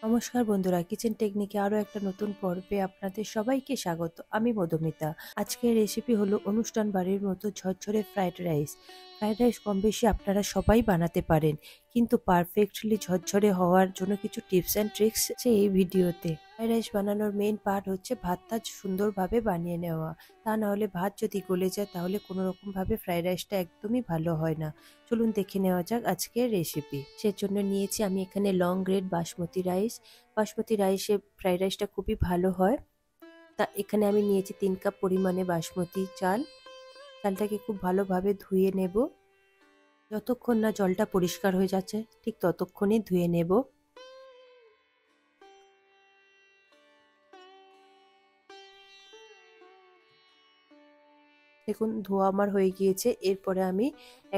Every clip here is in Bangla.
নমস্কার বন্ধুরা, কিচেন টেকনিকে আরো একটা নতুন পর্বে আপনাদের সবাইকে স্বাগত। আমি মধুমিতা। আজকের রেসিপি হলো অনুষ্ঠান বাড়ির মতো ঝরঝরে ফ্রাইড রাইস। ফ্রাইড রাইস কম বেশি আপনারা সবাই বানাতে পারেন, কিন্তু পারফেক্টলি ঝরঝরে হওয়ার জন্য কিছু টিপস অ্যান্ড ট্রিক্স আছে এই ভিডিওতে। ফ্রাইড রাইস বানানোর মেইন পার্ট হচ্ছে ভাতটা সুন্দরভাবে বানিয়ে নেওয়া। তা না হলে ভাত যদি গলে যায় তাহলে কোনো রকম ভাবে ফ্রাইড রাইসটা একদমই ভালো হয় না। চলুন দেখে নেওয়া যাক আজকের রেসিপি। সেজন্য নিয়েছি আমি এখানে long grade basmati rice. Basmati রাইসে ফ্রাইড রাইসটা খুবই ভালো হয়। তা এখানে আমি নিয়েছি 3 কাপ পরিমাণে বাসমতি চাল। চালটাকে খুব ভালোভাবে ধুয়ে নেব। যতক্ষণ না জলটা পরিষ্কার হয়ে যাচ্ছে ঠিক ততক্ষণই ধুয়ে নেব। দেখুন ধোয়া আমার হয়ে গিয়েছে। এরপরে আমি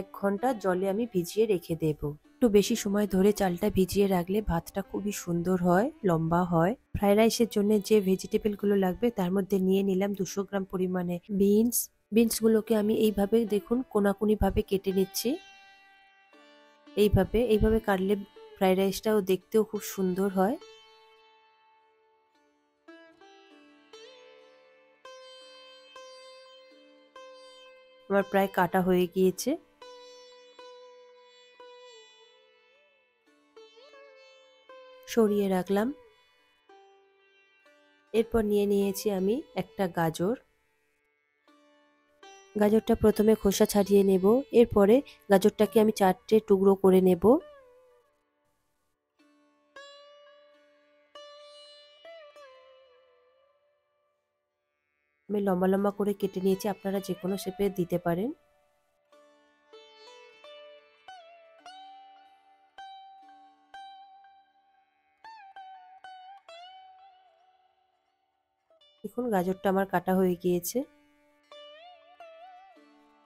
1 ঘন্টা জলে আমি ভিজিয়ে রেখে দেব। একটু বেশি সময় ধরে চালটা ভিজিয়ে রাখলে ভাতটা খুবই সুন্দর হয়, লম্বা হয়। ফ্রাইড রাইসের জন্য যে ভেজিটেবল গুলো লাগবে তার মধ্যে নিয়ে নিলাম 200 গ্রাম পরিমাণে বিনস। বিনস গুলোকে আমি এইভাবে দেখুন কোনাকুনি ভাবে কেটে নিচ্ছি। এইভাবে কাটলে ফ্রাইড রাইসটাও দেখতেও খুব সুন্দর হয়। আমার প্রায় কাটা হয়ে গিয়েছে। সরিয়ে রাখলাম। এরপর নিয়ে নিয়েছি আমি একটা গাজর। গাজরটা প্রথমে খোসা ছাড়িয়ে নেব। এরপরে গাজরটাকে আমি 4টে টুকরো করে নেব। আমি লম্বা লম্বা করে কেটে নিয়েছি, আপনারা যে কোনো শেপে দিতে পারেন। দেখুন গাজরটা আমার কাটা হয়ে গিয়েছে।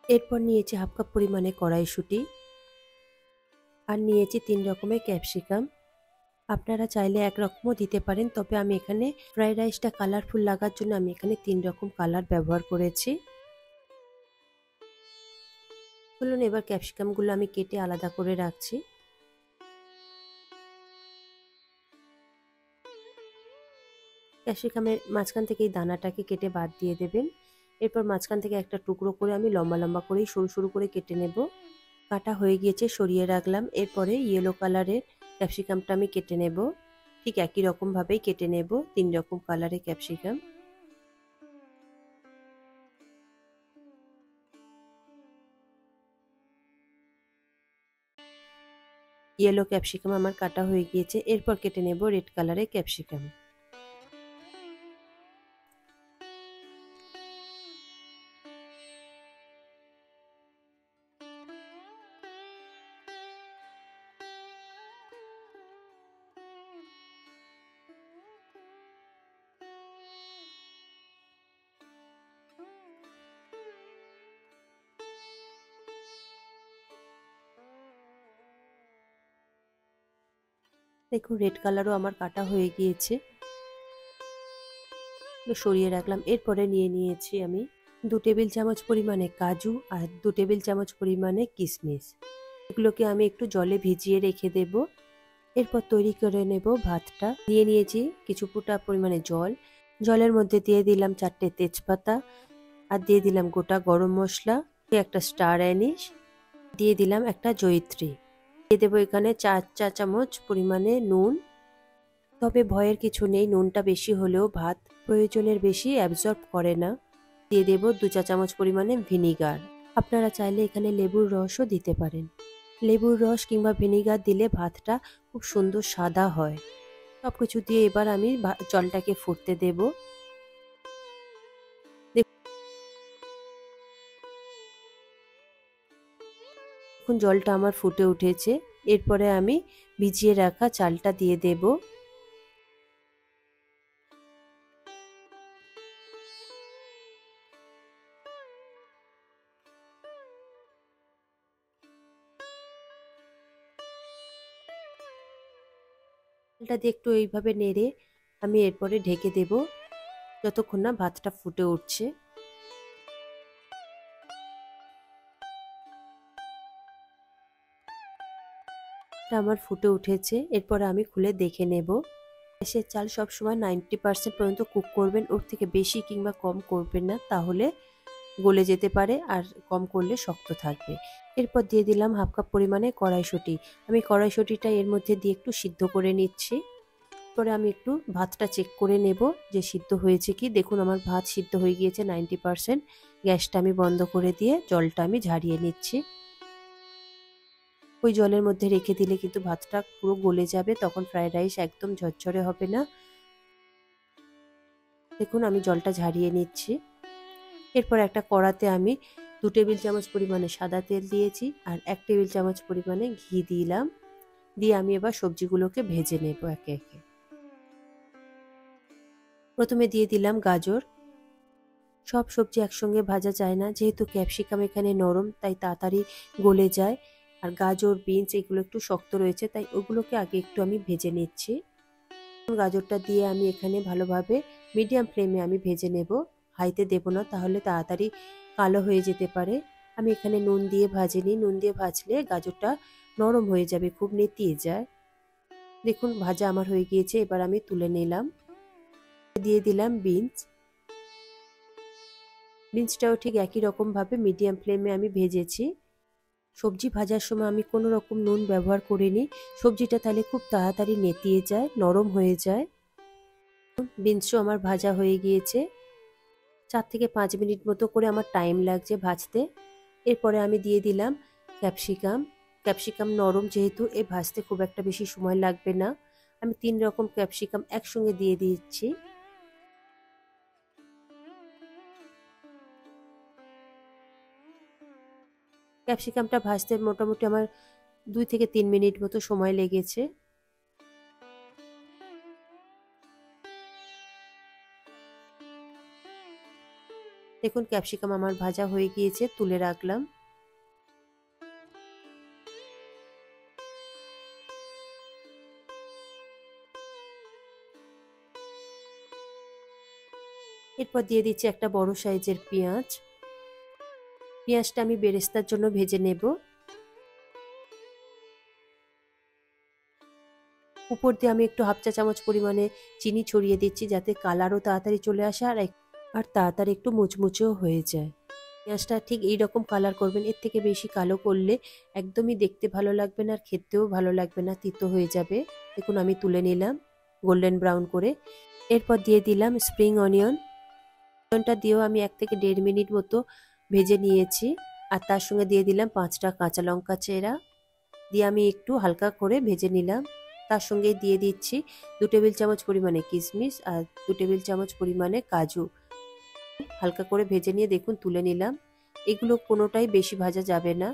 এরপর নিয়েছি হাফ কাপ পরিমাণে কড়াইশুঁটি আর নিয়েছি 3 রকমের ক্যাপসিকাম। আপনারা চাইলে এক রকমও দিতে পারেন, তবে আমি এখানে ফ্রাইড রাইসটা কালারফুল লাগার জন্য আমি এখানে 3 রকম কালার ব্যবহার করেছি। চলুন এবার ক্যাপসিকামগুলো আমি কেটে আলাদা করে রাখছি। ক্যাপসিকামের মাঝখান থেকে এই দানাটাকে কেটে বাদ দিয়ে দেবেন। এরপর মাঝখান থেকে একটা টুকরো করে আমি লম্বা লম্বা করেই সরু সরু করে কেটে নেব। কাটা হয়ে গিয়েছে, সরিয়ে রাখলাম। এরপরে ইয়েলো কালারের ক্যাপসিকামটা আমি কেটে নেব। ঠিক একই রকম ভাবেই কেটে নেব 3 রকম কালারের ক্যাপসিকাম। ইয়েলো ক্যাপসিকাম আমার কাটা হয়ে গিয়েছে। এরপর কেটে নেব রেড কালারের ক্যাপসিকাম। দেখুন রেড কালারও আমার কাটা হয়ে গিয়েছে, সরিয়ে রাখলাম। এরপরে নিয়ে নিয়েছি আমি 2 টেবিল চামচ পরিমাণে কাজু আর 2 টেবিল চামচ পরিমাণে কিশমিশ। এগুলোকে আমি একটু জলে ভিজিয়ে রেখে দেব। এরপর তৈরি করে নেব ভাতটা। দিয়ে নিয়েছি কিছু ফুটা পরিমাণে জল। জলের মধ্যে দিয়ে দিলাম 4টে তেজপাতা আর দিয়ে দিলাম গোটা গরম মশলা, একটা স্টার অ্যানিশ, দিয়ে দিলাম একটা জয়িত্রী। দিয়ে দেবো এখানে 4 চা চামচ পরিমাণে নুন। তবে ভয়ের কিছু নেই, নুনটা বেশি হলেও ভাত প্রয়োজনের বেশি অ্যাবজর্ব করে না। দিয়ে দেব 2 চা চামচ পরিমাণে ভিনিগার। আপনারা চাইলে এখানে লেবুর রসও দিতে পারেন। লেবুর রস কিংবা ভিনিগার দিলে ভাতটা খুব সুন্দর সাদা হয়। সবকিছু দিয়ে এবার আমি জলটাকে ফুটতে দেব। দেখুন জলটা আমার ফুটে উঠেছে। এরপরে আমি ভিজিয়ে রাখা চালটা দিয়ে দেব। চালটা দিয়ে একটু এইভাবে নেড়ে আমি এরপরে ঢেকে দেব যতক্ষণ না ভাতটা ফুটে উঠছে। আমার ফুটে উঠেছে, এরপর আমি খুলে দেখে নেব। গ্যাসের চাল সবসময় 90% পর্যন্ত কুক করবেন, ওর থেকে বেশি কিংবা কম করবেন না, তাহলে গলে যেতে পারে আর কম করলে শক্ত থাকবে। এরপর দিয়ে দিলাম হাফ কাপ পরিমাণে কড়াইশুঁটি। আমি কড়াইশুঁটিটা এর মধ্যে দিয়ে একটু সিদ্ধ করে নিচ্ছি। পরে আমি একটু ভাতটা চেক করে নেব যে সিদ্ধ হয়েছে কি। দেখুন আমার ভাত সিদ্ধ হয়ে গিয়েছে 90%। গ্যাসটা আমি বন্ধ করে দিয়ে জলটা আমি ঝারিয়ে নিচ্ছি। ওই জলের মধ্যে রেখে দিলে কিন্তু ভাতটা পুরো গলে যাবে, তখন ফ্রাইড রাইস একদম ঝরঝরে হবে না। দেখুন আমি জলটা ঝারিয়ে নিচ্ছি। এরপর একটা কড়াতে আমি 2 টেবিল চামচ পরিমাণে সাদা তেল দিয়েছি আর 1 টেবিল চামচ পরিমাণে ঘি দিলাম। দিয়ে আমি এবার সবজিগুলোকে ভেজে নেব একে একে। প্রথমে দিয়ে দিলাম গাজর। সব সবজি একসঙ্গে ভাজা যায় না, যেহেতু ক্যাপসিকাম এখানে নরম তাই তাড়াতাড়ি গলে যায়। আর গাজর, বিনস এগুলো একটু শক্ত রয়েছে, তাই ওগুলোকে আগে একটু আমি ভেজে নিচ্ছি। গাজরটা দিয়ে আমি এখানে ভালোভাবে মিডিয়াম ফ্লেমে আমি ভেজে নেব, হাইতে দেব না, তাহলে তাড়াতাড়ি কালো হয়ে যেতে পারে। আমি এখানে নুন দিয়ে ভাজিনি, নুন দিয়ে ভাজলে গাজরটা নরম হয়ে যাবে, খুব নেতিয়ে যায়। দেখুন ভাজা আমার হয়ে গিয়েছে, এবার আমি তুলে নিলাম। দিয়ে দিলাম বিনস। বিনসটাও ঠিক একই রকমভাবে মিডিয়াম ফ্লেমে আমি ভেজেছি। সবজি ভাজার সময় আমি কোনো রকম নুন ব্যবহার করিনি, সবজিটা তাহলে খুব তাড়াতাড়ি নেতিয়ে যায়, নরম হয়ে যায়। বিনসও আমার ভাজা হয়ে গিয়েছে। 4 থেকে 5 মিনিট মতো করে আমার টাইম লাগছে ভাজতে। এরপরে আমি দিয়ে দিলাম ক্যাপসিকাম। ক্যাপসিকাম নরম যেহেতু, এ ভাজতে খুব একটা বেশি সময় লাগবে না। আমি 3 রকম ক্যাপসিকাম একসঙ্গে দিয়ে দিচ্ছি। ক্যাপসিকামটা ভাজতে মোটামুটি আমার 2 থেকে 3 মিনিট মতো সময় লেগেছে। দেখুন ক্যাপসিকাম আমার ভাজা হয়ে গিয়েছে, তুলে রাখলাম। এরপর দিয়ে দিচ্ছি একটা বড় সাইজের পেঁয়াজ। পেঁয়াজটা আমি বেরেস্তার জন্য ভেজে নেব। উপর দিয়ে আমি একটু হাফ চা চামচ পরিমাণে চিনি ছড়িয়ে দিচ্ছি, যাতে কালারও তাড়াতাড়ি চলে আসে আর তাড়াতাড়ি একটু মুচমুচেও হয়ে যায়। পেঁয়াজটা ঠিক এইরকম কালার করবেন, এর থেকে বেশি কালো করলে একদমই দেখতে ভালো লাগবে না আর খেতেও ভালো লাগবে না, তিতো হয়ে যাবে। দেখুন আমি তুলে নিলাম গোল্ডেন ব্রাউন করে। এরপর দিয়ে দিলাম স্প্রিং অনিয়ন। অনিয়নটা দিয়েও আমি 1 থেকে 1.5 মিনিট মতো ভেজে নিয়েছি। আর তার সঙ্গে দিয়ে দিলাম 5টা কাঁচা লঙ্কা চেরা, দিয়ে আমি একটু হালকা করে ভেজে নিলাম। তার সঙ্গে দিয়ে দিচ্ছি 2 টেবিল চামচ পরিমাণে কিশমিশ আর 2 টেবিল চামচ পরিমাণে কাজু। হালকা করে ভেজে নিয়ে দেখুন তুলে নিলাম। এগুলো কোনোটাই বেশি ভাজা যাবে না।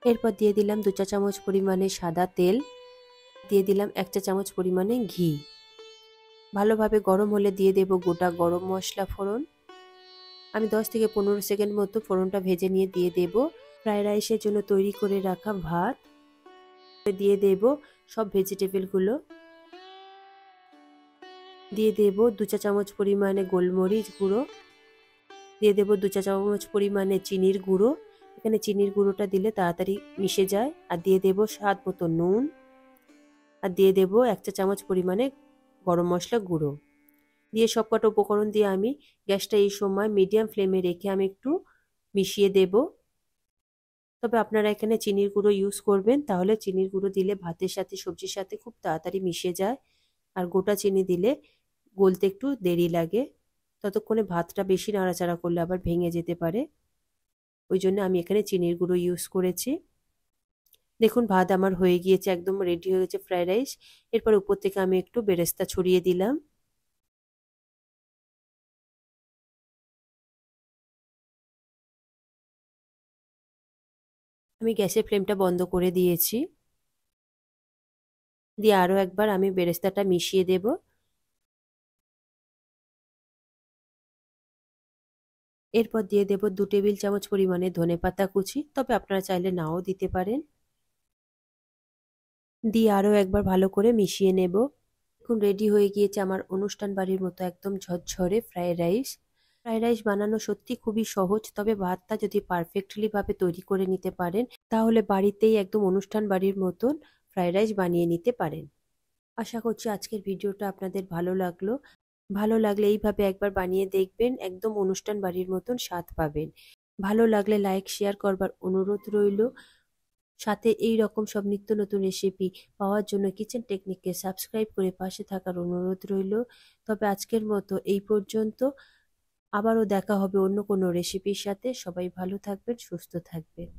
এরপর দিয়ে দিলাম 2 চা চামচ পরিমাণে সাদা তেল, দিয়ে দিলাম 1 চা চামচ পরিমাণে ঘি। ভালোভাবে গরম হলে দিয়ে দেব গোটা গরম মশলা ফোড়ন। আমি 10 থেকে 15 সেকেন্ড মতো ফোড়নটা ভেজে নিয়ে দিয়ে দেব ফ্রাইড রাইসের জন্য তৈরি করে রাখা ভাত। দিয়ে দেব সব ভেজিটেবলগুলো, দিয়ে দেব 2 চা চামচ পরিমাণে গোলমরিচ গুঁড়ো, দিয়ে দেব 2 চা চামচ পরিমাণে চিনির গুঁড়ো। এখানে চিনির গুঁড়োটা দিলে তাড়াতাড়ি মিশে যায়। আর দিয়ে দেব স্বাদ মতো নুন, আর দিয়ে দেব 1 চা চামচ পরিমাণে গরম মশলা গুঁড়ো। দিয়ে সবকটা উপকরণ দিয়ে আমি গ্যাসটা এই সময় মিডিয়াম ফ্লেমে রেখে আমি একটু মিশিয়ে দেব। তবে আপনারা এখানে চিনির গুঁড়ো ইউজ করবেন, তাহলে চিনির গুঁড়ো দিলে ভাতের সাথে সবজির সাথে খুব তাড়াতাড়ি মিশে যায়। আর গোটা চিনি দিলে গলতে একটু দেরি লাগে, ততক্ষণে ভাতটা বেশি নাড়াচাড়া করলে আবার ভেঙে যেতে পারে। ওই জন্য আমি এখানে চিনির গুঁড়ো ইউজ করেছি। দেখুন ভাত আমার হয়ে গিয়েছে, একদম রেডি হয়ে গেছে ফ্রাইড রাইস। এরপর উপর থেকে আমি একটু বেরেস্তা ছড়িয়ে দিলাম। আমি গ্যাসের ফ্লেমটা বন্ধ করে দিয়েছি। দিয়ে আরও একবার আমি বেরেস্তাটা মিশিয়ে দেব। এরপর দিয়ে দেব 2 টেবিল চামচ পরিমাণে ধনেপাতা কুচি, তবে আপনারা চাইলে নাও দিতে পারেন। দিয়ে আরও একবার ভালো করে মিশিয়ে নেব। এখন রেডি হয়ে গিয়েছে আমার অনুষ্ঠান বাড়ির মতো একদম ঝরঝরে ফ্রাইড রাইস। ফ্রাইড রাইস বানানো সত্যি খুবই সহজ, তবে ভাতটা যদি পারফেক্টলি ভাবে তৈরি করে নিতে পারেন, তাহলে বাড়িতেই একদম অনুষ্ঠান বাড়ির মতন ফ্রাইড রাইস বানিয়ে নিতে পারেন। আশা করছি আজকের ভিডিওটা আপনাদের ভালো লাগলো। ভালো লাগলে এইভাবে একবার বানিয়ে দেখবেন, একদম অনুষ্ঠান বাড়ির মতন স্বাদ পাবেন। ভালো লাগলে লাইক শেয়ার করবার অনুরোধ রইল। সাথে এই রকম সব নিত্য নতুন রেসিপি পাওয়ার জন্য কিচেন টেকনিককে সাবস্ক্রাইব করে পাশে থাকার অনুরোধ রইল। তবে আজকের মতো এই পর্যন্ত। আবারও দেখা হবে অন্য কোনো রেসিপির সাথে। সবাই ভালো থাকবেন, সুস্থ থাকবেন।